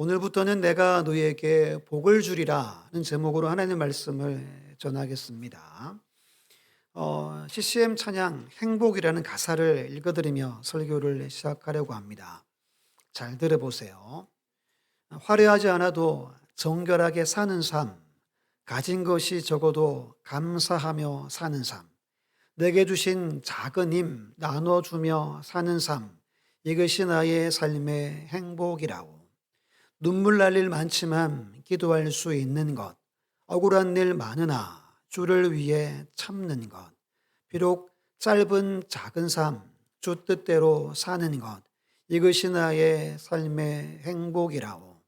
오늘부터는 내가 너희에게 복을 주리라는 제목으로 하나님의 말씀을 전하겠습니다. CCM 찬양 행복이라는 가사를 읽어드리며 설교를 시작하려고 합니다. 잘 들어보세요. 화려하지 않아도 정결하게 사는 삶, 가진 것이 적어도 감사하며 사는 삶, 내게 주신 작은 힘 나눠주며 사는 삶, 이것이 나의 삶의 행복이라고. 눈물 날 일 많지만 기도할 수 있는 것, 억울한 일 많으나 주를 위해 참는 것, 비록 짧은 작은 삶, 주 뜻대로 사는 것, 이것이 나의 삶의 행복이라오.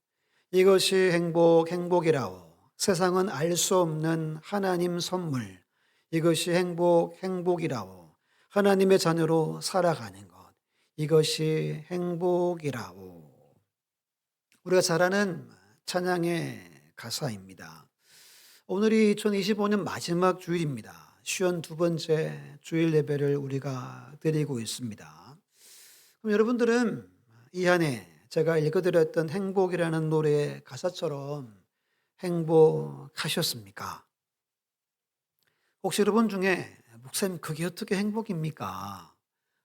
이것이 행복이라오. 세상은 알 수 없는 하나님 선물, 이것이 행복이라오. 하나님의 자녀로 살아가는 것, 이것이 행복이라오. 우리가 잘 아는 찬양의 가사입니다. 오늘이 2025년 마지막 주일입니다. 52번째 주일 예배를 우리가 드리고 있습니다. 그럼 여러분들은 이 안에 제가 읽어드렸던 행복이라는 노래의 가사처럼 행복하셨습니까? 혹시 여러분 중에 목사님 그게 어떻게 행복입니까?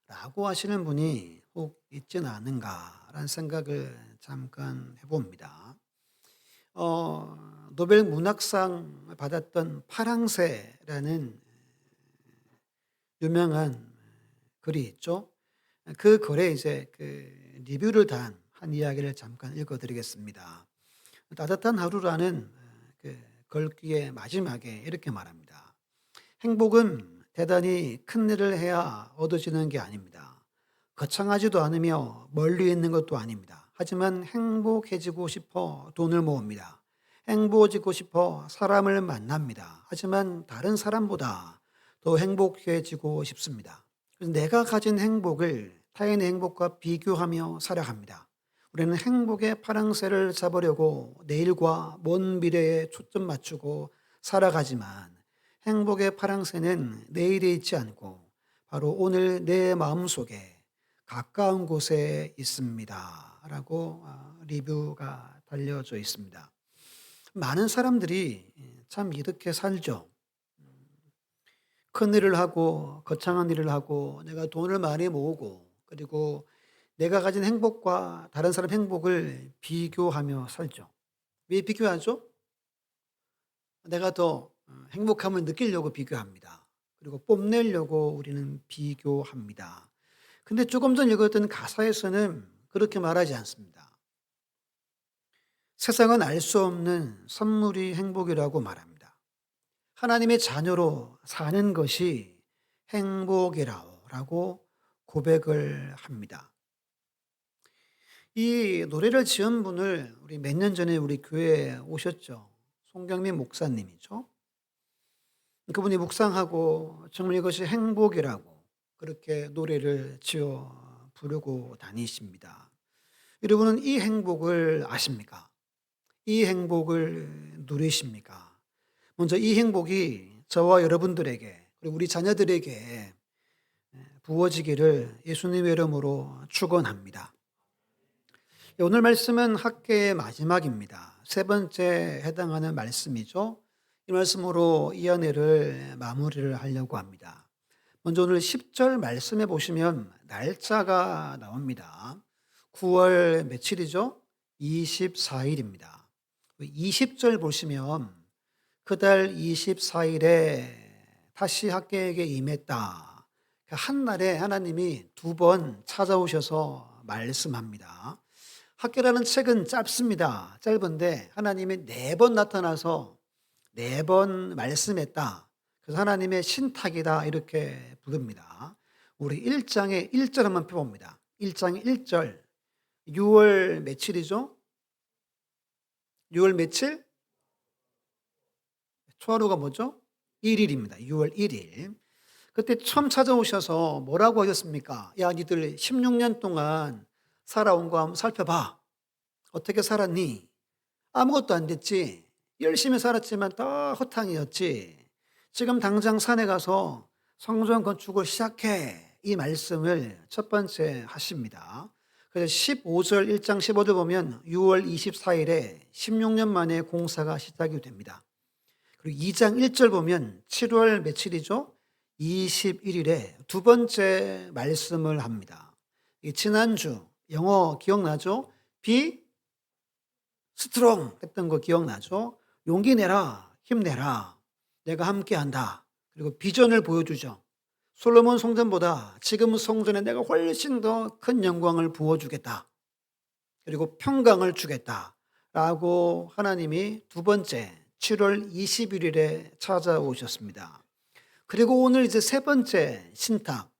라고 하시는 분이 혹 있지는 않은가라는 생각을 잠깐 해봅니다. 노벨 문학상 받았던 파랑새라는 유명한 글이 있죠. 그 글에 이제 리뷰를 단 한 이야기를 잠깐 읽어드리겠습니다. 따뜻한 하루라는 그 글귀의 마지막에 이렇게 말합니다. 행복은 대단히 큰 일을 해야 얻어지는 게 아닙니다. 거창하지도 않으며 멀리 있는 것도 아닙니다. 하지만 행복해지고 싶어 돈을 모읍니다. 행복해지고 싶어 사람을 만납니다. 하지만 다른 사람보다 더 행복해지고 싶습니다. 그래서 내가 가진 행복을 타인의 행복과 비교하며 살아갑니다. 우리는 행복의 파랑새를 잡으려고 내일과 먼 미래에 초점 맞추고 살아가지만 행복의 파랑새는 내일에 있지 않고 바로 오늘 내 마음속에 가까운 곳에 있습니다. 라고 리뷰가 달려져 있습니다. 많은 사람들이 참 이렇게 살죠. 큰 일을 하고 거창한 일을 하고 내가 돈을 많이 모으고 그리고 내가 가진 행복과 다른 사람 행복을 비교하며 살죠. 왜 비교하죠? 내가 더 행복함을 느끼려고 비교합니다. 그리고 뽐내려고 우리는 비교합니다. 근데 조금 전 읽었던 가사에서는 그렇게 말하지 않습니다. 세상은 알 수 없는 선물이 행복이라고 말합니다. 하나님의 자녀로 사는 것이 행복이라고 고백을 합니다. 이 노래를 지은 분을 우리 몇 년 전에 우리 교회에 오셨죠. 송경민 목사님이죠. 그분이 묵상하고 정말 이것이 행복이라고 그렇게 노래를 지어 부르고 다니십니다. 여러분은 이 행복을 아십니까? 이 행복을 누리십니까? 먼저 이 행복이 저와 여러분들에게 그리고 우리 자녀들에게 부어지기를 예수님의 이름으로 축원합니다. 오늘 말씀은 학계의 마지막입니다. 세 번째 해당하는 말씀이죠. 이 말씀으로 이 연회를 마무리를 하려고 합니다. 먼저 오늘 10절 말씀해 보시면 날짜가 나옵니다. 9월 며칠이죠? 24일입니다. 20절 보시면 그달 24일에 다시 학계에게 임했다. 한 날에 하나님이 두 번 찾아오셔서 말씀합니다. 학계라는 책은 짧습니다. 짧은데 하나님이 4번 나타나서 4번 말씀했다. 그래서 하나님의 신탁이다 이렇게 부릅니다. 우리 1장의 1절 한번 펴봅니다. 1장 1절 6월 며칠이죠? 6월 며칠? 초하루가 뭐죠? 1일입니다. 6월 1일. 그때 처음 찾아오셔서 뭐라고 하셨습니까? 야, 니들 16년 동안 살아온 거 한번 살펴봐. 어떻게 살았니? 아무것도 안 됐지. 열심히 살았지만 다 허탕이었지. 지금 당장 산에 가서 성전 건축을 시작해. 이 말씀을 첫 번째 하십니다. 그래서 15절 1장 15절 보면 6월 24일에 16년 만에 공사가 시작이 됩니다. 그리고 2장 1절 보면 7월 며칠이죠? 21일에 두 번째 말씀을 합니다. 지난주 영어 기억나죠? Be strong 했던 거 기억나죠? 용기 내라, 힘내라, 내가 함께한다. 그리고 비전을 보여주죠. 솔로몬 성전보다 지금 성전에 내가 훨씬 더 큰 영광을 부어주겠다. 그리고 평강을 주겠다. 라고 하나님이 두 번째 7월 21일에 찾아오셨습니다. 그리고 오늘 이제 세 번째 신탁,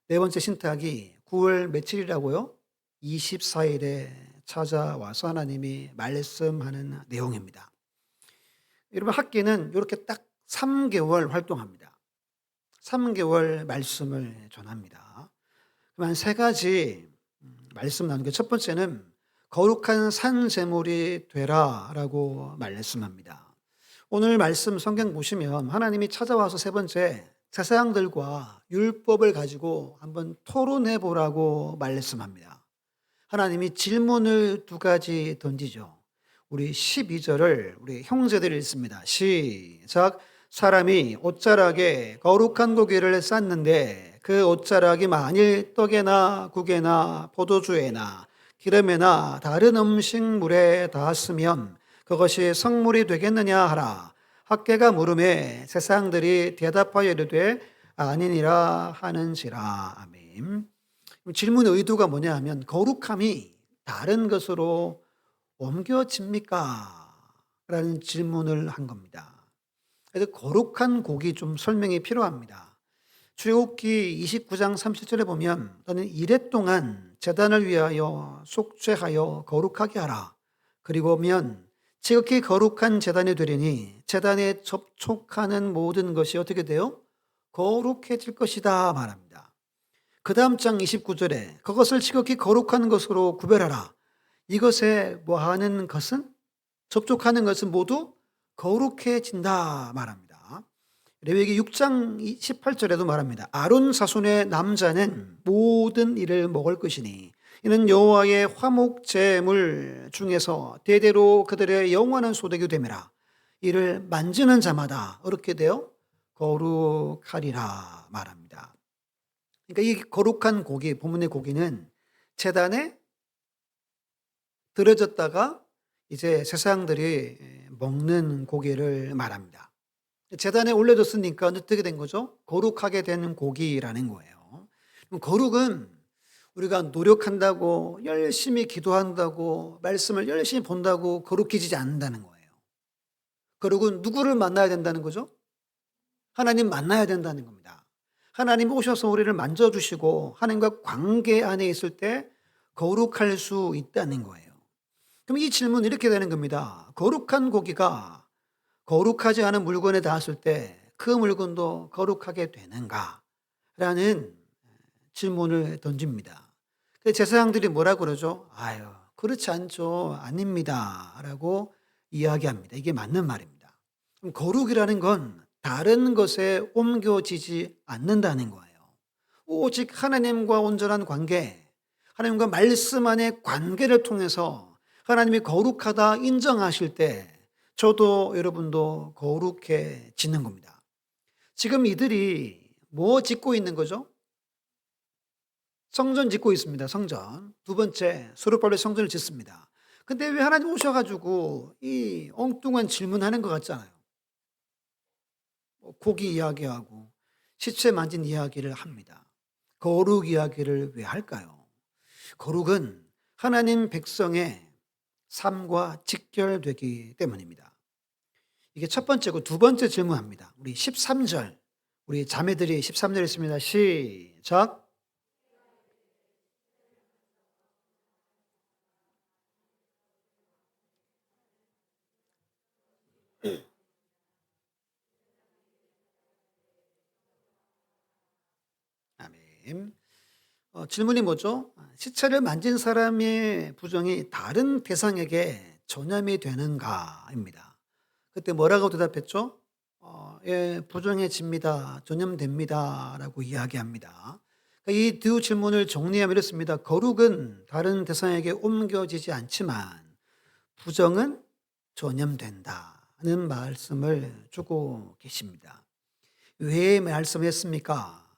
네 번째 신탁이 9월 며칠이라고요? 24일에 찾아와서 하나님이 말씀하는 내용입니다. 여러분 학기는 이렇게 딱 3개월 활동합니다. 3개월 말씀을 전합니다. 그러면 세 가지 말씀 나누는 게 첫 번째는 거룩한 산 제물이 되라라고 말씀합니다. 오늘 말씀 성경 보시면 하나님이 찾아와서 세 번째 제사장들과 율법을 가지고 한번 토론해 보라고 말씀합니다. 하나님이 질문을 두 가지 던지죠. 우리 12절을 우리 형제들이 읽습니다. 시작. 사람이 옷자락에 거룩한 고기를 쌌는데 그 옷자락이 만일 떡에나 국에나 포도주에나 기름에나 다른 음식물에 닿았으면 그것이 성물이 되겠느냐 하라. 학계가 물음에 제사장들이 대답하여 이르되 아니니라 하는지라. 아멘. 질문의 의도가 뭐냐 하면 거룩함이 다른 것으로 옮겨집니까? 라는 질문을 한 겁니다. 그래서 거룩한 곡이 좀 설명이 필요합니다. 출애굽기 29장 30절에 보면 너는 이레 동안 제단을 위하여 속죄하여 거룩하게 하라. 그리고 보면 지극히 거룩한 제단이 되리니 제단에 접촉하는 모든 것이 어떻게 돼요? 거룩해질 것이다 말합니다. 그 다음 장 29절에 그것을 지극히 거룩한 것으로 구별하라. 이것에 뭐하는 것은? 접촉하는 것은 모두 거룩해진다 말합니다. 레위기 6장 18절에도 말합니다. 아론 자손의 남자는 모든 일을 먹을 것이니 이는 여호와의 화목 제물 중에서 대대로 그들의 영원한 소득이 되매라. 이를 만지는 자마다 어떻게 돼요? 거룩하리라 말합니다. 그러니까 이 거룩한 고기, 본문의 고기는 제단에 들어졌다가 이제 제사장들이 먹는 고기를 말합니다. 제단에 올려졌으니까 어떻게 된 거죠? 거룩하게 된 고기라는 거예요. 그럼 거룩은 우리가 노력한다고 열심히 기도한다고 말씀을 열심히 본다고 거룩해지지 않는다는 거예요. 거룩은 누구를 만나야 된다는 거죠? 하나님 만나야 된다는 겁니다. 하나님 오셔서 우리를 만져주시고 하나님과 관계 안에 있을 때 거룩할 수 있다는 거예요. 그럼 이 질문은 이렇게 되는 겁니다. 거룩한 고기가 거룩하지 않은 물건에 닿았을 때 그 물건도 거룩하게 되는가? 라는 질문을 던집니다. 제사장들이 뭐라 그러죠? 아유, 그렇지 않죠. 아닙니다. 라고 이야기합니다. 이게 맞는 말입니다. 그럼 거룩이라는 건 다른 것에 옮겨지지 않는다는 거예요. 오직 하나님과 온전한 관계, 하나님과 말씀 안의 관계를 통해서 하나님이 거룩하다 인정하실 때 저도 여러분도 거룩해지는 겁니다. 지금 이들이 뭐 짓고 있는 거죠? 성전 짓고 있습니다. 성전. 두 번째 스룹발로 성전을 짓습니다. 근데 왜 하나님 오셔가지고 이 엉뚱한 질문하는 것 같잖아요. 고기 이야기하고 시체 만진 이야기를 합니다. 거룩 이야기를 왜 할까요? 거룩은 하나님 백성의 삶과 직결되기 때문입니다. 이게 첫 번째고 두 번째 질문합니다. 우리 13절, 우리 자매들이 13절 있습니다. 시작. 아멘. 질문이 뭐죠? 시체를 만진 사람의 부정이 다른 대상에게 전염이 되는가입니다. 그때 뭐라고 대답했죠? 예, 부정해집니다. 전염됩니다. 라고 이야기합니다. 이 두 질문을 정리하면 이렇습니다. 거룩은 다른 대상에게 옮겨지지 않지만 부정은 전염된다는 말씀을 주고 계십니다. 왜 말씀했습니까?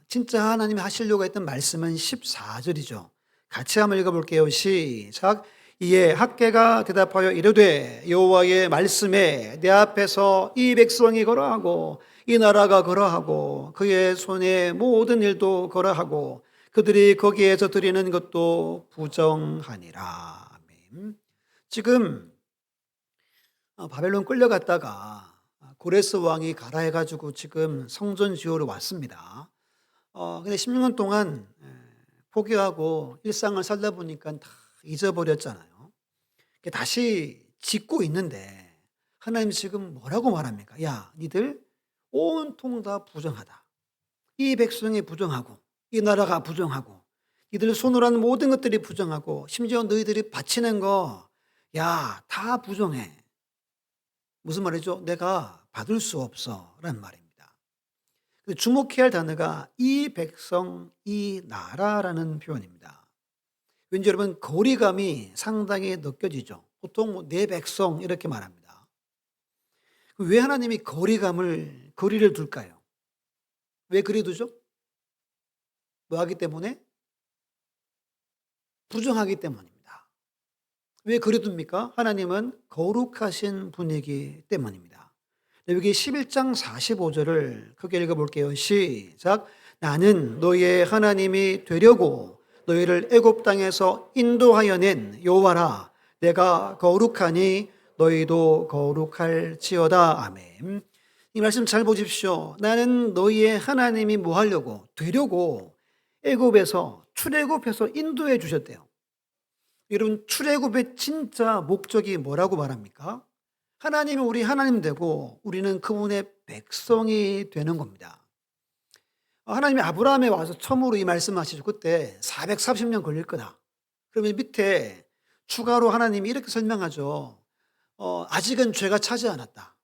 진짜 하나님이 하시려고 했던 말씀은 14절이죠. 같이 한번 읽어볼게요. 시작. 이에 학개가 대답하여 이르되 여호와의 말씀에 내 앞에서 이 백성이 걸어하고 이 나라가 걸어하고 그의 손의 모든 일도 걸어하고 그들이 거기에서 드리는 것도 부정하니라. 아멘. 지금 바벨론 끌려갔다가 고레스 왕이 가라 해가지고 지금 성전 지으러 왔습니다. 근데 16년 동안 포기하고 일상을 살다 보니까 다 잊어버렸잖아요. 다시 짓고 있는데 하나님 지금 뭐라고 말합니까? 야, 니들 온통 다 부정하다. 이 백성이 부정하고 이 나라가 부정하고 이들 손으로 하는 모든 것들이 부정하고 심지어 너희들이 바치는 거 야, 다 부정해. 무슨 말이죠? 내가 받을 수 없어 라는 말입니다. 주목해야 할 단어가 이 백성, 이 나라라는 표현입니다. 왠지 여러분 거리감이 상당히 느껴지죠. 보통 내 백성 이렇게 말합니다. 왜 하나님이 거리를 둘까요? 왜 거리 두죠? 뭐 하기 때문에? 부정하기 때문입니다. 왜 거리 둡니까? 하나님은 거룩하신 분이기 때문입니다. 여기 11장 45절을 크게 읽어볼게요. 시작. 나는 너희의 하나님이 되려고 너희를 애굽 땅에서 인도하여 낸 여호와라. 내가 거룩하니 너희도 거룩할지어다. 아멘. 이 말씀 잘 보십시오. 나는 너희의 하나님이 뭐 하려고? 되려고 애굽에서 출애굽해서 인도해 주셨대요. 여러분 출애굽의 진짜 목적이 뭐라고 말합니까? 하나님이 우리 하나님 되고 우리는 그분의 백성이 되는 겁니다. 하나님이 아브라함에 와서 처음으로 이 말씀하시죠. 그때 430년 걸릴 거다. 그러면 밑에 추가로 하나님이 이렇게 설명하죠. 아직은 죄가 차지 않았다.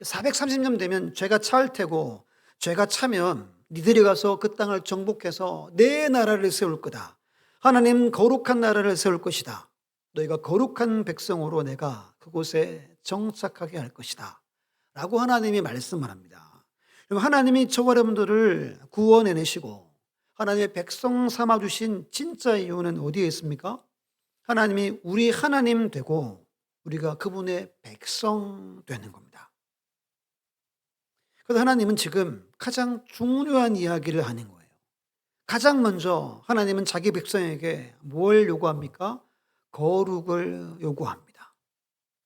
430년 되면 죄가 차올 테고 죄가 차면 니들이 가서 그 땅을 정복해서 내 나라를 세울 거다. 하나님 거룩한 나라를 세울 것이다. 너희가 거룩한 백성으로 내가 그곳에 정착하게 할 것이다. 라고 하나님이 말씀을 합니다. 하나님이 저와 여러분들을 구원해내시고 하나님의 백성 삼아주신 진짜 이유는 어디에 있습니까? 하나님이 우리 하나님 되고 우리가 그분의 백성 되는 겁니다. 그래서 하나님은 지금 가장 중요한 이야기를 하는 거예요. 가장 먼저 하나님은 자기 백성에게 뭘 요구합니까? 거룩을 요구합니다.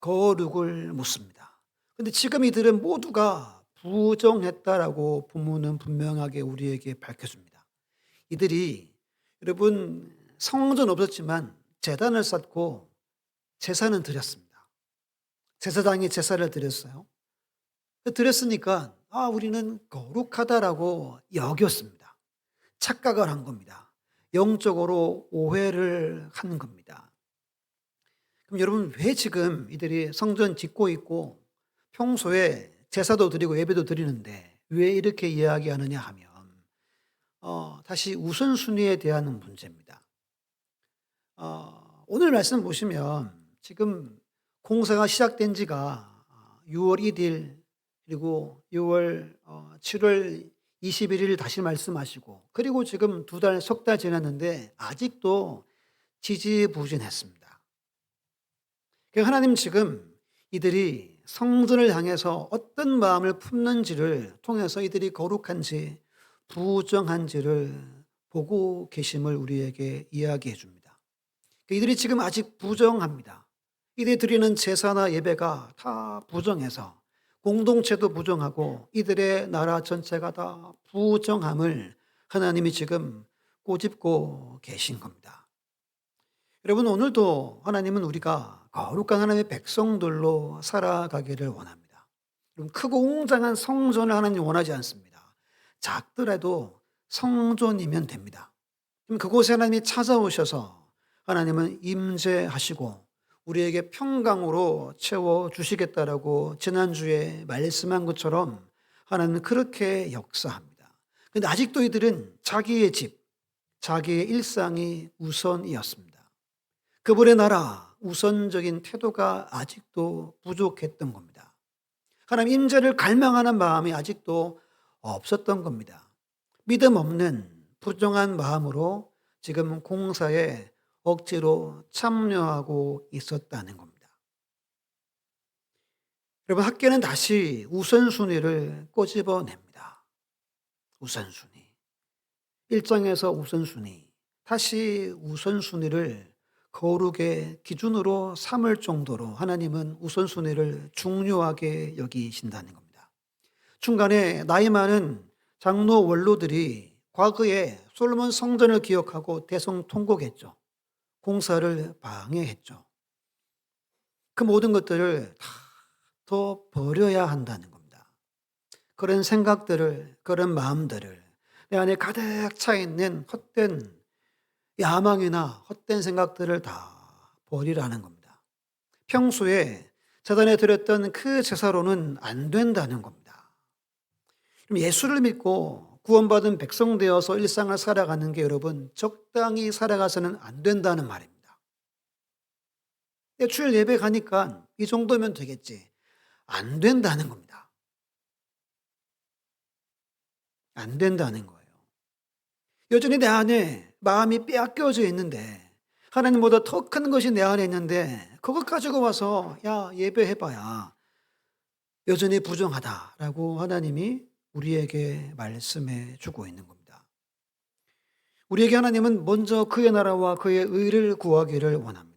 거룩을 묻습니다. 그런데 지금 이들은 모두가 부정했다라고 본문은 분명하게 우리에게 밝혀줍니다. 이들이 여러분 성전 없었지만 제단을 쌓고 제사는 드렸습니다. 제사장이 제사를 드렸어요. 드렸으니까 우리는 거룩하다라고 여겼습니다. 착각을 한 겁니다. 영적으로 오해를 한 겁니다. 그럼 여러분 왜 지금 이들이 성전 짓고 있고 평소에 제사도 드리고 예배도 드리는데 왜 이렇게 이야기하느냐 하면 다시 우선순위에 대한 문제입니다. 오늘 말씀 보시면 지금 공사가 시작된 지가 6월 1일 그리고 7월 21일 다시 말씀하시고 그리고 지금 석 달 지났는데 아직도 지지부진했습니다. 하나님 지금 이들이 성전을 향해서 어떤 마음을 품는지를 통해서 이들이 거룩한지 부정한지를 보고 계심을 우리에게 이야기해 줍니다. 이들이 지금 아직 부정합니다. 이들이 드리는 제사나 예배가 다 부정해서 공동체도 부정하고 이들의 나라 전체가 다 부정함을 하나님이 지금 꼬집고 계신 겁니다. 여러분 오늘도 하나님은 우리가 거룩한 하나님의 백성들로 살아가기를 원합니다. 크고 웅장한 성전을 하나님 원하지 않습니다. 작더라도 성전이면 됩니다. 그곳에 하나님이 찾아오셔서 하나님은 임재하시고 우리에게 평강으로 채워주시겠다라고 지난주에 말씀한 것처럼 하나님은 그렇게 역사합니다. 그런데 아직도 이들은 자기의 집, 자기의 일상이 우선이었습니다. 그분의 나라, 우선적인 태도가 아직도 부족했던 겁니다. 하나님 임재를 갈망하는 마음이 아직도 없었던 겁니다. 믿음 없는 부정한 마음으로 지금 공사에 억지로 참여하고 있었다는 겁니다. 여러분, 학교는 다시 우선순위를 꼬집어냅니다. 우선순위. 일정에서 우선순위. 다시 우선순위를 거룩의 기준으로 삼을 정도로 하나님은 우선순위를 중요하게 여기신다는 겁니다. 중간에 나이 많은 장로 원로들이 과거에 솔로몬 성전을 기억하고 대성통곡했죠. 공사를 방해했죠. 그 모든 것들을 다 더 버려야 한다는 겁니다. 그런 생각들을, 그런 마음들을 내 안에 가득 차 있는 헛된 야망이나 헛된 생각들을 다 버리라는 겁니다. 평소에 제단에 드렸던 그 제사로는 안 된다는 겁니다. 예수를 믿고 구원받은 백성 되어서 일상을 살아가는 게 여러분 적당히 살아가서는 안 된다는 말입니다. 주일 예배 가니까 이 정도면 되겠지. 안 된다는 겁니다. 안 된다는 거예요. 여전히 내 안에 마음이 빼앗겨져 있는데 하나님보다 더 큰 것이 내 안에 있는데 그것 가지고 와서 야 예배해봐야 여전히 부정하다라고 하나님이 우리에게 말씀해 주고 있는 겁니다. 우리에게 하나님은 먼저 그의 나라와 그의 의를 구하기를 원합니다.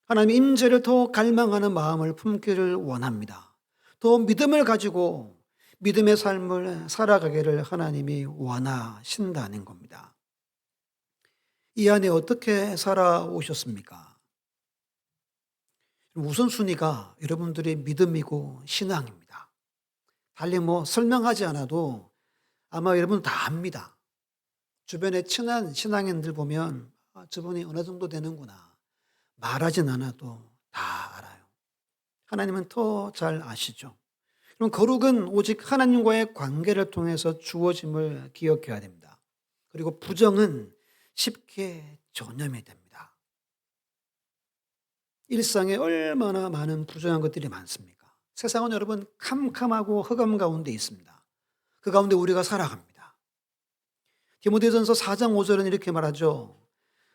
하나님 임재를 더 갈망하는 마음을 품기를 원합니다. 더 믿음을 가지고 믿음의 삶을 살아가기를 하나님이 원하신다는 겁니다. 이 안에 어떻게 살아오셨습니까? 우선순위가 여러분들의 믿음이고 신앙입니다. 달리 설명하지 않아도 아마 여러분 다 압니다. 주변에 친한 신앙인들 보면 저분이 어느 정도 되는구나. 말하진 않아도 다 알아요. 하나님은 더 잘 아시죠. 그럼 거룩은 오직 하나님과의 관계를 통해서 주어짐을 기억해야 됩니다. 그리고 부정은 쉽게 전염이 됩니다. 일상에 얼마나 많은 부정한 것들이 많습니까? 세상은 여러분 캄캄하고 흑암 가운데 있습니다. 그 가운데 우리가 살아갑니다. 디모데전서 4장 5절은 이렇게 말하죠.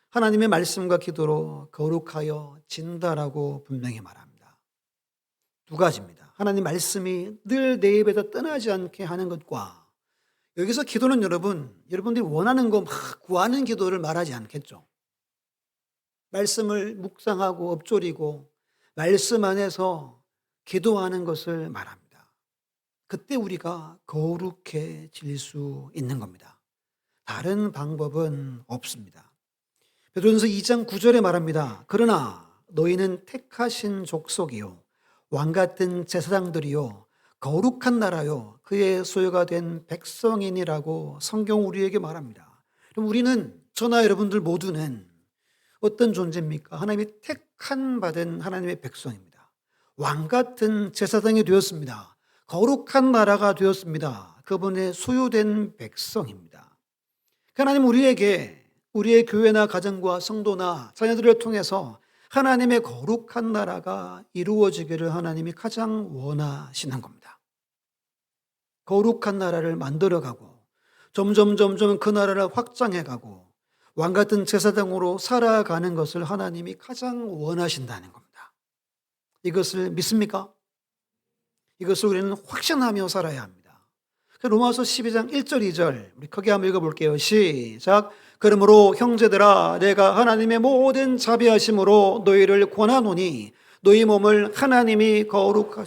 하나님의 말씀과 기도로 거룩하여 진다라고 분명히 말합니다. 두 가지입니다. 하나님 말씀이 늘 내 입에서 떠나지 않게 하는 것과 여기서 기도는 여러분들이 원하는 거 막 구하는 기도를 말하지 않겠죠. 말씀을 묵상하고 엎조리고 말씀 안에서 기도하는 것을 말합니다. 그때 우리가 거룩해질 수 있는 겁니다. 다른 방법은 없습니다. 베드로전서 2장 9절에 말합니다. 그러나 너희는 택하신 족속이요 왕같은 제사장들이요 거룩한 나라요 그의 소유가 된 백성인이라고 성경 우리에게 말합니다. 그럼 우리는 저나 여러분들 모두는 어떤 존재입니까? 하나님이 택한 받은 하나님의 백성입니다. 왕같은 제사장이 되었습니다. 거룩한 나라가 되었습니다. 그분의 소유된 백성입니다. 하나님 우리에게 우리의 교회나 가정과 성도나 자녀들을 통해서 하나님의 거룩한 나라가 이루어지기를 하나님이 가장 원하시는 겁니다. 거룩한 나라를 만들어가고 점점 그 나라를 확장해가고 왕같은 제사장으로 살아가는 것을 하나님이 가장 원하신다는 겁니다. 이것을 믿습니까? 이것을 우리는 확신하며 살아야 합니다. 로마서 12장 1절 2절 우리 크게 한번 읽어볼게요. 시작. 그러므로 형제들아 내가 하나님의 모든 자비하심으로 너희를 권하노니 너희 몸을 하나님이 거룩한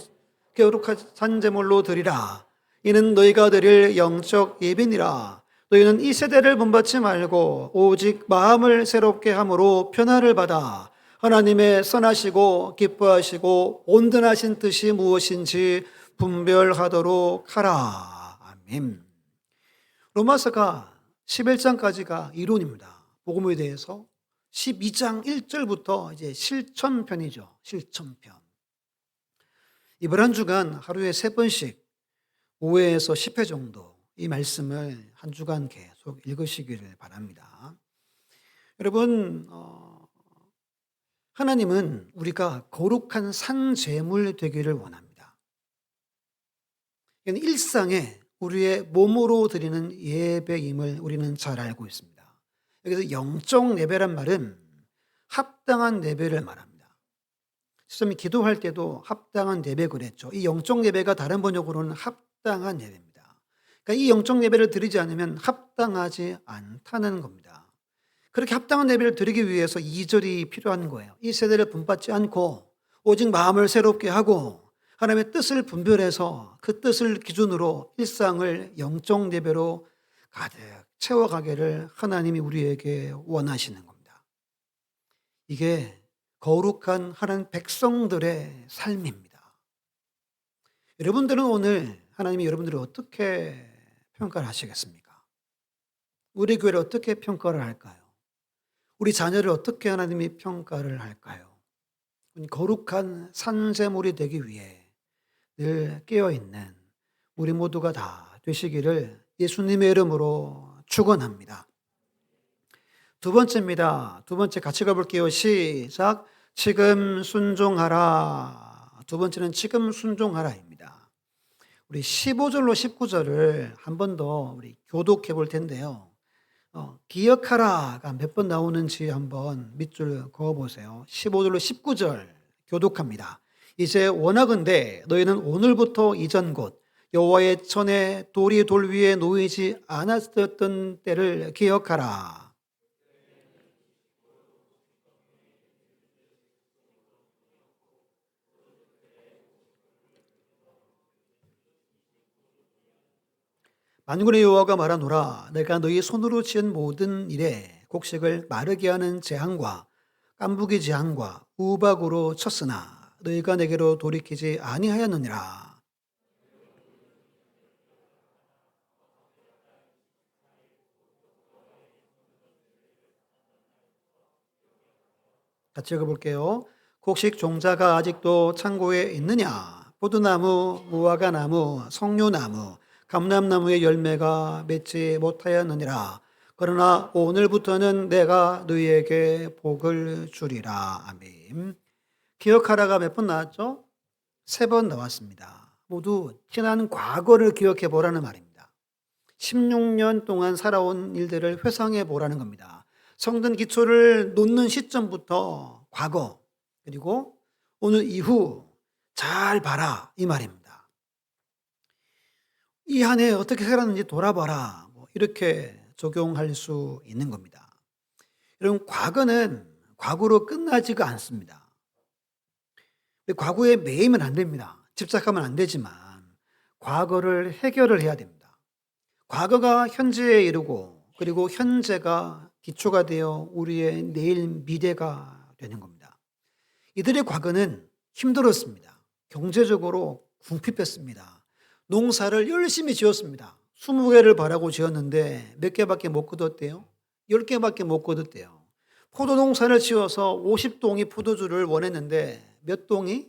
산제물로 드리라. 이는 너희가 드릴 영적 예배니라. 너희는 이 세대를 본받지 말고 오직 마음을 새롭게 함으로 변화를 받아 하나님의 선하시고 기뻐하시고 온전하신 뜻이 무엇인지 분별하도록 하라. 아멘. 로마서가 11장까지가 이론입니다. 복음에 대해서 12장 1절부터 이제 실천편이죠. 실천편. 이번 한 주간 하루에 3번씩 5회에서 10회 정도 이 말씀을 한 주간 계속 읽으시기를 바랍니다. 여러분, 하나님은 우리가 거룩한 산제물 되기를 원합니다. 이건 일상에 우리의 몸으로 드리는 예배임을 우리는 잘 알고 있습니다. 여기서 영적 예배란 말은 합당한 예배를 말합니다. 지금이 기도할 때도 합당한 예배 그랬죠. 이 영적 예배가 다른 번역으로는 합당한 예배입니다. 그러니까 이 영적 예배를 드리지 않으면 합당하지 않다는 겁니다. 그렇게 합당한 예배를 드리기 위해서 2절이 필요한 거예요. 이 세대를 분받지 않고 오직 마음을 새롭게 하고 하나님의 뜻을 분별해서 그 뜻을 기준으로 일상을 영적 예배로 가득 채워가기를 하나님이 우리에게 원하시는 겁니다. 이게 거룩한 하나님 백성들의 삶입니다. 여러분들은 오늘 하나님이 여러분들을 어떻게 평가를 하시겠습니까? 우리 교회를 어떻게 평가를 할까요? 우리 자녀를 어떻게 하나님이 평가를 할까요? 거룩한 산제물이 되기 위해 늘 깨어있는 우리 모두가 다 되시기를 예수님의 이름으로 축원합니다. 두 번째입니다. 두 번째 같이 가볼게요. 시작. 지금 순종하라. 두 번째는 지금 순종하라입니다. 우리 15절로 19절을 한 번 더 우리 교독해 볼 텐데요. 기억하라가 몇 번 나오는지 한번 밑줄 그어보세요. 15절로 19절 교독합니다. 이제 원하건대 너희는 오늘부터 이전 곧 여호와의 전에 돌이 돌 위에 놓이지 않았던 때를 기억하라. 만군의 여호와가 말하노라. 내가 너희 손으로 지은 모든 일에 곡식을 마르게 하는 재앙과 깐부기 재앙과 우박으로 쳤으나 너희가 내게로 돌이키지 아니하였느니라. 같이 읽어볼게요. 곡식 종자가 아직도 창고에 있느냐? 포도나무, 무화과나무, 석류나무, 감람나무의 열매가 맺지 못하였느니라. 그러나 오늘부터는 내가 너희에게 복을 주리라. 아멘. 기억하라가 몇 번 나왔죠? 3번 나왔습니다. 모두 지난 과거를 기억해 보라는 말입니다. 16년 동안 살아온 일들을 회상해 보라는 겁니다. 성전 기초를 놓는 시점부터 과거, 그리고 오늘 이후 잘 봐라 이 말입니다. 이 한 해 어떻게 살았는지 돌아봐라, 이렇게 적용할 수 있는 겁니다. 여러분, 과거는 과거로 끝나지가 않습니다. 과거에 매이면 안 됩니다. 집착하면 안 되지만 과거를 해결을 해야 됩니다. 과거가 현재에 이르고 그리고 현재가 기초가 되어 우리의 내일 미래가 되는 겁니다. 이들의 과거는 힘들었습니다. 경제적으로 궁핍했습니다. 농사를 열심히 지었습니다. 20개를 바라고 지었는데 몇 개밖에 못 거뒀대요? 10개밖에 못 거뒀대요. 포도 농사를 지어서 50동이 포도주를 원했는데 몇 동이?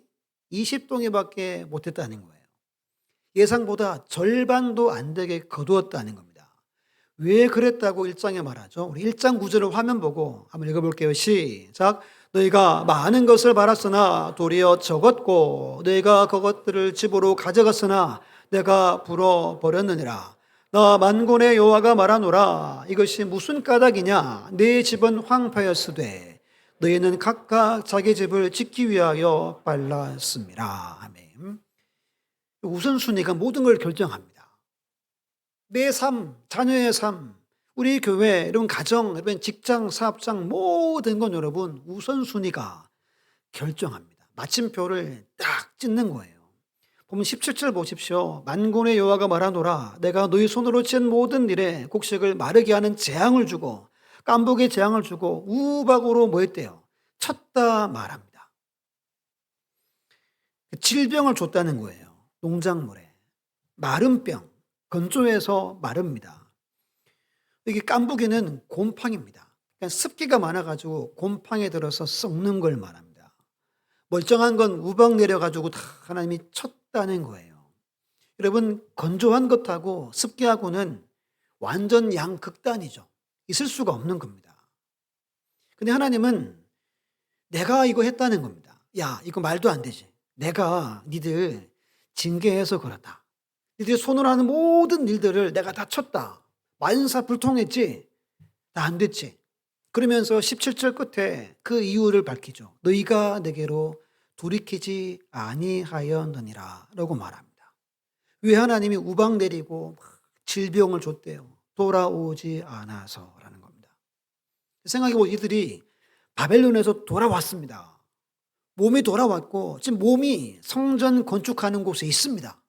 20동이밖에 못했다는 거예요. 예상보다 절반도 안 되게 거두었다는 겁니다. 왜 그랬다고 1장에 말하죠? 우리 1장 9절을 화면 보고 한번 읽어볼게요. 시작. 너희가 많은 것을 바랐으나 도리어 적었고 너희가 그것들을 집으로 가져갔으나 내가 불어버렸느니라. 나 만군의 여호와가 말하노라. 이것이 무슨 까닭이냐? 네 집은 황폐였으되 너희는 각각 자기 집을 짓기 위하여 빨랐습니다. 아멘. 우선순위가 모든 걸 결정합니다. 내 삶, 자녀의 삶, 우리 교회, 여러분 가정, 여러분 직장, 사업장 모든 건 여러분 우선순위가 결정합니다. 마침표를 딱 찍는 거예요. 보면 17절 보십시오. 만군의 여호와가 말하노라. 내가 너희 손으로 지은 모든 일에 곡식을 마르게 하는 재앙을 주고 깐부게 재앙을 주고 우박으로 뭐 했대요? 쳤다 말합니다. 질병을 줬다는 거예요. 농작물에. 마름병, 건조해서 마릅니다. 이게 깐부기는 곰팡입니다. 그러니까 습기가 많아가지고 곰팡에 들어서 썩는 걸 말합니다. 멀쩡한 건 우박 내려가지고 다 하나님이 쳤다는 거예요. 여러분, 건조한 것하고 습기하고는 완전 양극단이죠. 있을 수가 없는 겁니다. 근데 하나님은 내가 이거 했다는 겁니다. 야, 이거 말도 안 되지. 내가 니들 징계해서 그렇다. 니들이 손으로 하는 모든 일들을 내가 다 쳤다. 만사불통했지. 다 안 됐지. 그러면서 17절 끝에 그 이유를 밝히죠. 너희가 내게로 돌이키지 아니하였느니라 라고 말합니다. 왜 하나님이 우박 내리고 질병을 줬대요? 돌아오지 않아서라는 겁니다. 생각해보면 이들이 바벨론에서 돌아왔습니다. 몸이 돌아왔고 지금 몸이 성전 건축하는 곳에 있습니다.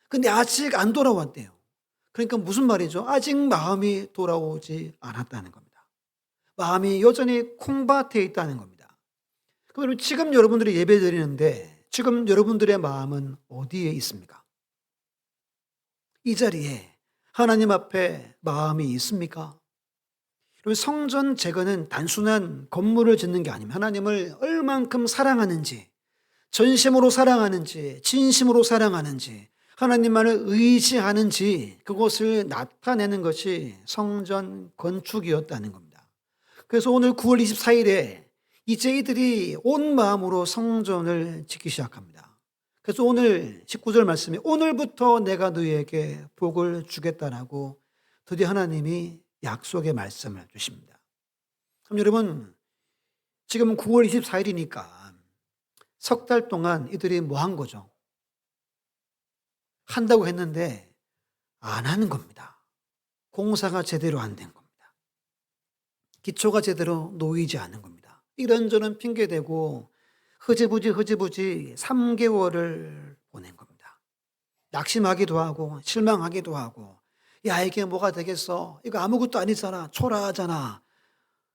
근데 아직 안 돌아왔대요. 그러니까 무슨 말이죠? 아직 마음이 돌아오지 않았다는 겁니다. 마음이 여전히 콩밭에 있다는 겁니다. 그럼 지금 여러분들이 예배 드리는데 지금 여러분들의 마음은 어디에 있습니까? 이 자리에 하나님 앞에 마음이 있습니까? 성전 재건은 단순한 건물을 짓는 게 아닙니다. 하나님을 얼만큼 사랑하는지, 전심으로 사랑하는지, 진심으로 사랑하는지, 하나님만을 의지하는지 그것을 나타내는 것이 성전 건축이었다는 겁니다. 그래서 오늘 9월 24일에 이제 이들이 온 마음으로 성전을 짓기 시작합니다. 그래서 오늘 19절 말씀이 오늘부터 내가 너희에게 복을 주겠다라고 드디어 하나님이 약속의 말씀을 주십니다. 그럼 여러분, 지금 9월 24일이니까 석 달 동안 이들이 뭐 한 거죠? 한다고 했는데 안 하는 겁니다. 공사가 제대로 안 된 겁니다. 기초가 제대로 놓이지 않은 겁니다. 이런저런 핑계대고 흐지부지 3개월을 보낸 겁니다. 낙심하기도 하고 실망하기도 하고 야, 이게 뭐가 되겠어? 이거 아무것도 아니잖아. 초라하잖아.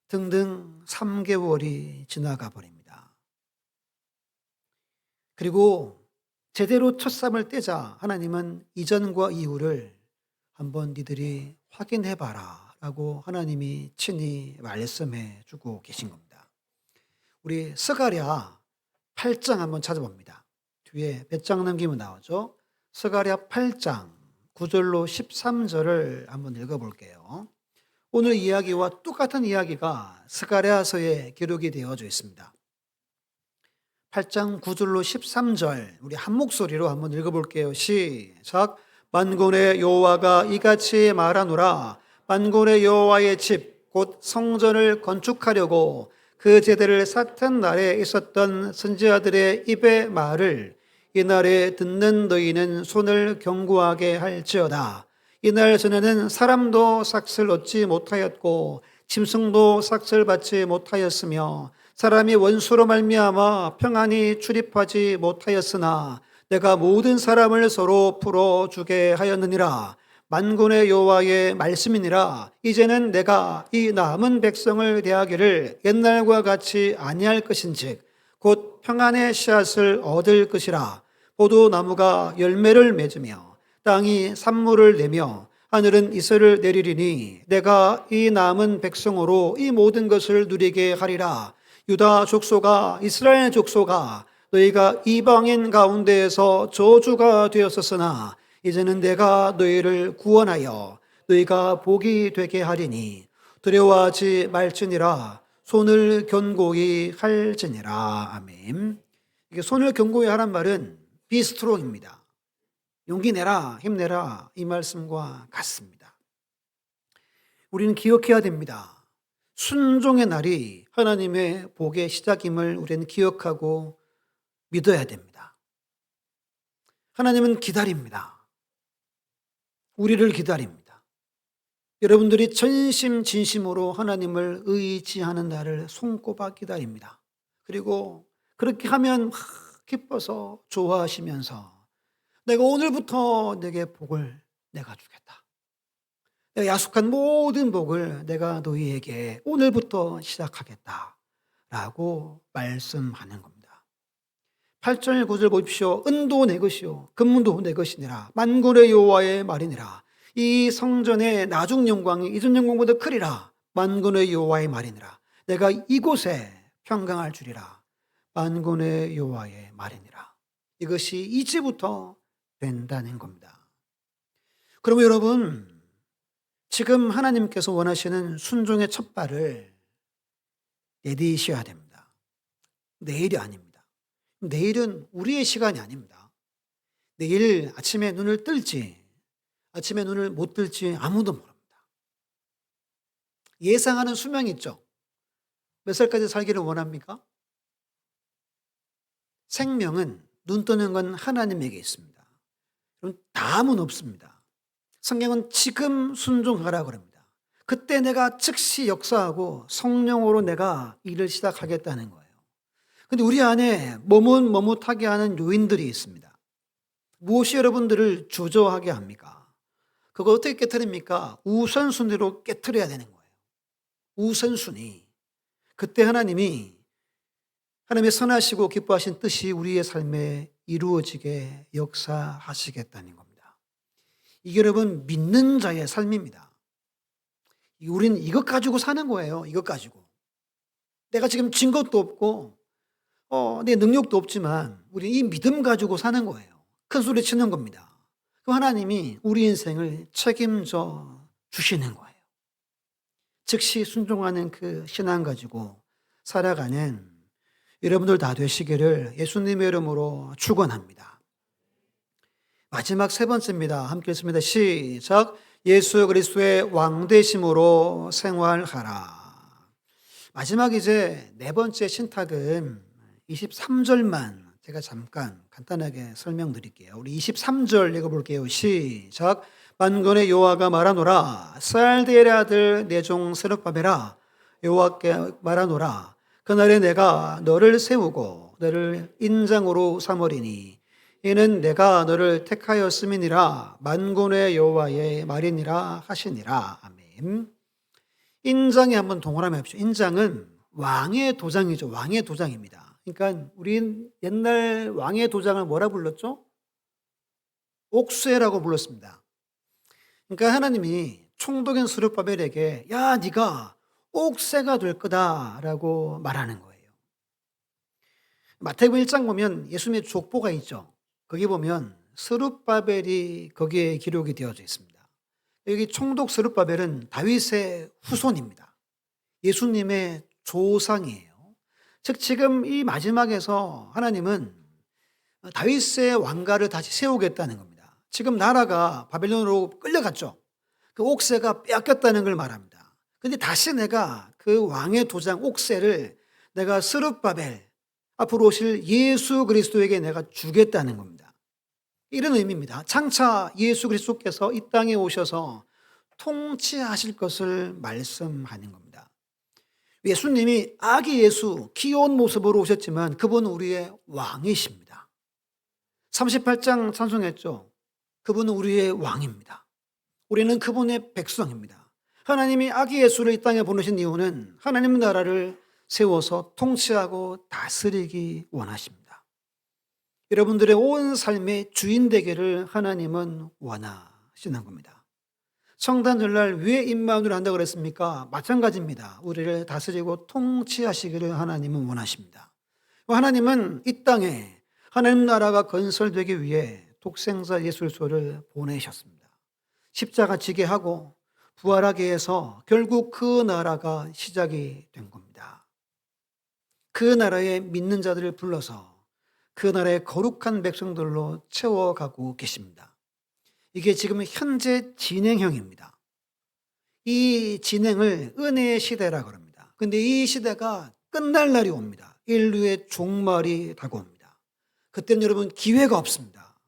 등등 3개월이 지나가 버립니다. 그리고 제대로 첫삼을 떼자 하나님은 이전과 이후를 한번 니들이 확인해봐라 라고 하나님이 친히 말씀해 주고 계신 겁니다. 우리 스가랴 8장 한번 찾아봅니다. 뒤에 몇 장 남기면 나오죠. 스가랴 8장 9절로 13절을 한번 읽어볼게요. 오늘 이야기와 똑같은 이야기가 스가랴서에 기록이 되어져 있습니다. 8장 9절로 13절 우리 한 목소리로 한번 읽어볼게요. 시작. 만군의 여호와가 이같이 말하노라. 만군의 여호와의 집 곧 성전을 건축하려고 그 제대를 쌓던 날에 있었던 선지자들의 입의 말을 이날에 듣는 너희는 손을 견고하게 할지어다. 이날 전에는 사람도 삭슬 얻지 못하였고 짐승도 삭슬 받지 못하였으며 사람이 원수로 말미암아 평안히 출입하지 못하였으나 내가 모든 사람을 서로 풀어주게 하였느니라. 만군의 여호와의 말씀이니라. 이제는 내가 이 남은 백성을 대하기를 옛날과 같이 아니할 것인즉 곧 평안의 씨앗을 얻을 것이라. 포도나무가 열매를 맺으며 땅이 산물을 내며 하늘은 이슬을 내리리니 내가 이 남은 백성으로 이 모든 것을 누리게 하리라. 유다 족속아, 이스라엘 족속아, 너희가 이방인 가운데에서 저주가 되었었으나 이제는 내가 너희를 구원하여 너희가 복이 되게 하리니 두려워하지 말지니라. 손을 견고히 할지니라. 아멘. 이게 손을 견고히 하란 말은 be strong입니다. 용기 내라, 힘내라, 이 말씀과 같습니다. 우리는 기억해야 됩니다. 순종의 날이 하나님의 복의 시작임을 우리는 기억하고 믿어야 됩니다. 하나님은 기다립니다. 우리를 기다립니다. 여러분들이 전심 진심으로 하나님을 의지하는 날을 손꼽아 기다립니다. 그리고 그렇게 하면 기뻐서 좋아하시면서 내가 오늘부터 내게 복을 내가 주겠다. 내가 약속한 모든 복을 내가 너희에게 오늘부터 시작하겠다 라고 말씀하는 겁니다. 8절 9절 보십시오. 은도 내 것이요 금도 내 것이니라. 만군의 여호와의 말이니라. 이 성전의 나중 영광이 이전 영광보다 크리라. 만군의 여호와의 말이니라. 내가 이곳에 평강할 주리라. 만군의 여호와의 말이니라. 이것이 이제부터 된다는 겁니다. 그러면 여러분, 지금 하나님께서 원하시는 순종의 첫 발을 내디셔야 됩니다. 내일이 아닙니다. 내일은 우리의 시간이 아닙니다. 내일 아침에 눈을 뜰지, 아침에 눈을 못 뜰지 아무도 모릅니다. 예상하는 수명이 있죠. 몇 살까지 살기를 원합니까? 생명은 눈 뜨는 건 하나님에게 있습니다. 그럼 다음은 없습니다. 성경은 지금 순종하라 그럽니다. 그때 내가 즉시 역사하고 성령으로 내가 일을 시작하겠다는 거예요. 근데 우리 안에 머뭇머뭇하게 하는 요인들이 있습니다. 무엇이 여러분들을 주저하게 합니까? 그거 어떻게 깨트립니까? 우선순위로 깨트려야 되는 거예요. 우선순위. 그때 하나님의 선하시고 기뻐하신 뜻이 우리의 삶에 이루어지게 역사하시겠다는 겁니다. 이게 여러분 믿는 자의 삶입니다. 우리는 이것 가지고 사는 거예요. 이것 가지고. 내가 지금 증거도 없고 내 능력도 없지만 우리 이 믿음 가지고 사는 거예요. 큰 소리 치는 겁니다. 그 하나님이 우리 인생을 책임져 주시는 거예요. 즉시 순종하는 그 신앙 가지고 살아가는 여러분들 다 되시기를 예수님의 이름으로 축원합니다. 마지막 세 번째입니다. 함께 읽습니다. 시작. 예수 그리스도의 왕 되심으로 생활하라. 마지막 이제 네 번째 신탁은 23절만 제가 잠깐 간단하게 설명드릴게요. 우리 23절 읽어볼게요. 시작. 만군의 여호와가 말하노라. 살디엘의 아들 내 종 스룹바벨아, 여호와께 말하노라. 그날에 내가 너를 세우고 너를 인장으로 삼으리니 이는 내가 너를 택하였음이니라. 만군의 여호와의 말이니라 하시니라. 아멘. 인장에 한번 동그라미 합시다. 인장은 왕의 도장이죠. 왕의 도장입니다. 그러니까 우리 옛날 왕의 도장을 뭐라 불렀죠? 옥쇠라고 불렀습니다. 그러니까 하나님이 총독인 스룹바벨에게 야, 네가 옥쇠가 될 거다라고 말하는 거예요. 마태복음 1장 보면 예수님의 족보가 있죠. 거기 보면 스룹바벨이 거기에 기록이 되어져 있습니다. 여기 총독 스룹바벨은 다윗의 후손입니다. 예수님의 조상이에요. 즉 지금 이 마지막에서 하나님은 다윗의 왕가를 다시 세우겠다는 겁니다. 지금 나라가 바벨론으로 끌려갔죠. 그 옥새가 빼앗겼다는 걸 말합니다. 근데 다시 내가 그 왕의 도장 옥새를 내가 스룹바벨, 앞으로 오실 예수 그리스도에게 내가 주겠다는 겁니다. 이런 의미입니다. 장차 예수 그리스도께서 이 땅에 오셔서 통치하실 것을 말씀하는 겁니다. 예수님이 아기 예수 귀여운 모습으로 오셨지만 그분은 우리의 왕이십니다. 38장 찬송했죠. 그분은 우리의 왕입니다. 우리는 그분의 백성입니다. 하나님이 아기 예수를 이 땅에 보내신 이유는 하나님 나라를 세워서 통치하고 다스리기 원하십니다. 여러분들의 온 삶의 주인 되기를 하나님은 원하시는 겁니다. 성탄절날 왜 임마누엘 한다고 그랬습니까? 마찬가지입니다. 우리를 다스리고 통치하시기를 하나님은 원하십니다. 하나님은 이 땅에 하나님 나라가 건설되기 위해 독생자 예수 그리스도를 보내셨습니다. 십자가 지게 하고 부활하게 해서 결국 그 나라가 시작이 된 겁니다. 그 나라에 믿는 자들을 불러서 그 나라의 거룩한 백성들로 채워가고 계십니다. 이게 지금 현재 진행형입니다. 이 진행을 은혜의 시대라 그럽니다. 근데 이 시대가 끝날 날이 옵니다. 인류의 종말이 다가옵니다. 그때는 여러분 기회가 없습니다.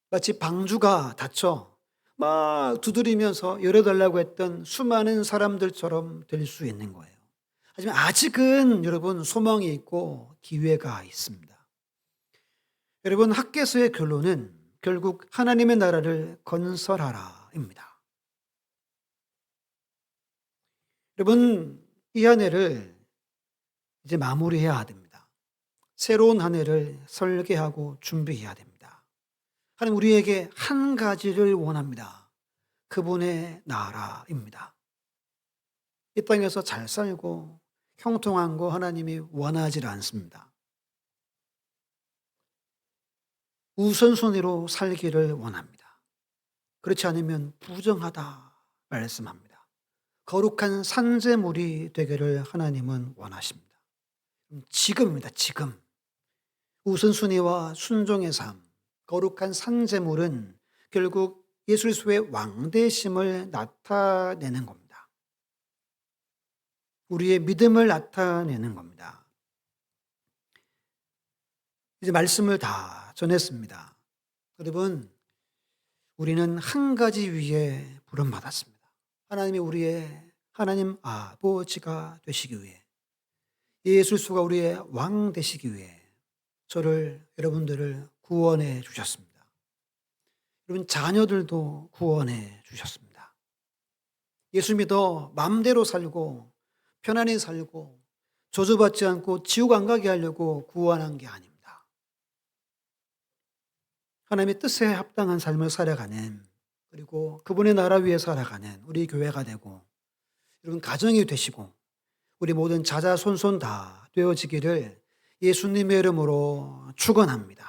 마치 방주가 닫혀 막 두드리면서 열어달라고 했던 수많은 사람들처럼 될 수 있는 거예요. 하지만 아직은 여러분 소망이 있고 기회가 있습니다. 여러분 학개서의 결론은 결국 하나님의 나라를 건설하라입니다. 여러분 이 한 해를 이제 마무리해야 됩니다. 새로운 한 해를 설계하고 준비해야 됩니다. 하나님 우리에게 한 가지를 원합니다. 그분의 나라입니다. 이 땅에서 잘 살고 형통한 거 하나님이 원하지 않습니다. 우선순위로 살기를 원합니다. 그렇지 않으면 부정하다 말씀합니다. 거룩한 산재물이 되기를 하나님은 원하십니다. 지금입니다. 지금. 우선순위와 순종의 삶, 거룩한 산재물은 결국 예수 그리스도의 왕되심을 나타내는 겁니다. 우리의 믿음을 나타내는 겁니다. 이제 말씀을 다 전했습니다. 여러분, 우리는 한 가지 위에 부름받았습니다. 하나님이 우리의 하나님 아버지가 되시기 위해, 예수 그리스도가 우리의 왕 되시기 위해 여러분들을 구원해 주셨습니다. 여러분 자녀들도 구원해 주셨습니다. 예수 믿어 마음대로 살고 편안히 살고 저주받지 않고 지옥 안 가게 하려고 구원한 게 아닙니다. 하나님의 뜻에 합당한 삶을 살아가는, 그리고 그분의 나라 위에 살아가는 우리 교회가 되고 여러분 가정이 되시고 우리 모든 자자손손 다 되어지기를 예수님의 이름으로 축원합니다.